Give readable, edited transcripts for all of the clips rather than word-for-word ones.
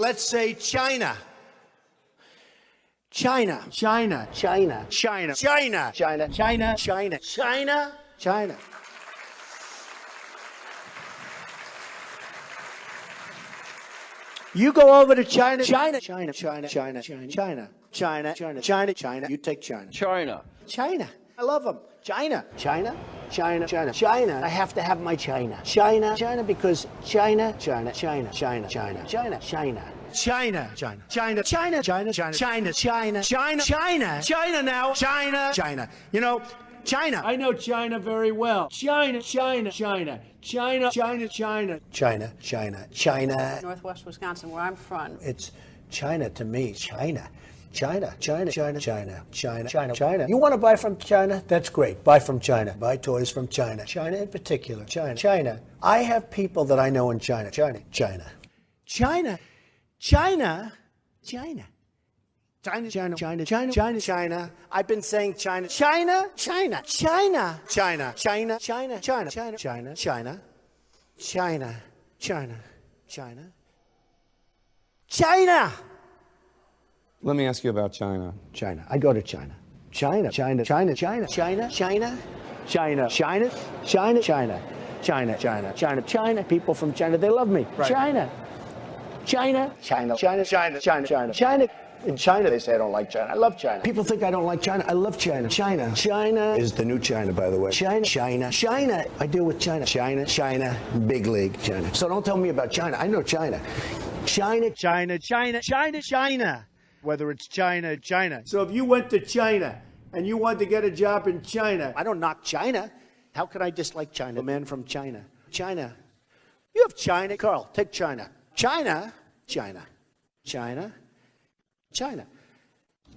Let's say China. China. China. China. China. China. China. China. China. China. China. You go over to China. China. China. China. China. China. China. China. China. China. China. You take China. China. China. I love them. China. China. China. China. China. I have to have my China. China. China because China. China. China. China. China. China. China. China, China, China, China, China, China, China, China, China, China, China now, China, China. You know, China. I know China very well. China, China, China, China, China, China. China, China, China. Northwest Wisconsin, where I'm from. It's China to me, China. China, China, China, China, China, China, China. You want to buy from China? That's great. Buy from China. Buy toys from China. China in particular. China. China. I have people that I know in China. China. China. China. China, China, China, China, China, China, China, China. I've been saying China, China, China, China, China, China, China, China, China, China, China, China, China, China, China. Let me ask you about China. China. I go to China. China, China, China, China, China, China, China, China, China, China, China, China, China, China. People from China, they love me. China. China, China, China, China, China, China, China. In China, they say I don't like China. I love China. People think I don't like China. I love China. China. China is the new China, by the way. China, China, China. I deal with China. China, China, big league, China. So don't tell me about China. I know China. China, China, China, China, China. Whether it's China, China. So if you went to China and you wanted to get a job in China, I don't knock China. How could I dislike China? A man from China. China. You have China. Carl, take China. China, China, China, China,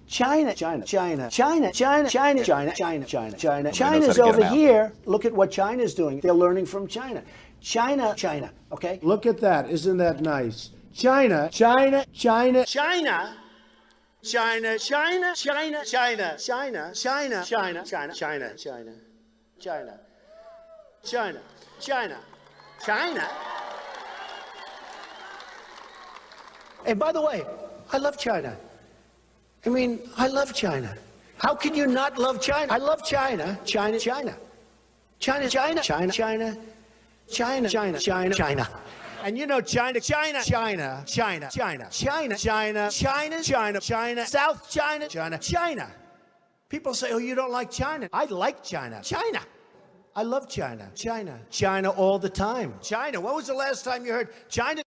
China, China, China, China, China, China, China, China, China, China. China's over here. Look at what China's doing. They're learning from China. China, China, okay? look at that. Isn't that nice? China, China, China, China, China, China, China, China, China, China, China, China, China, China, China, China, China, China. And by the way, I love China. I mean, I love China. How can you not love China? I love China. China, China. China, China, China, China, China, China, China, China. And you know China, China, China, China, China, China, China, China, China, China, South China, China, China. People say, oh, you don't like China. I like China. China. I love China. China. China all the time. China. When was the last time you heard China?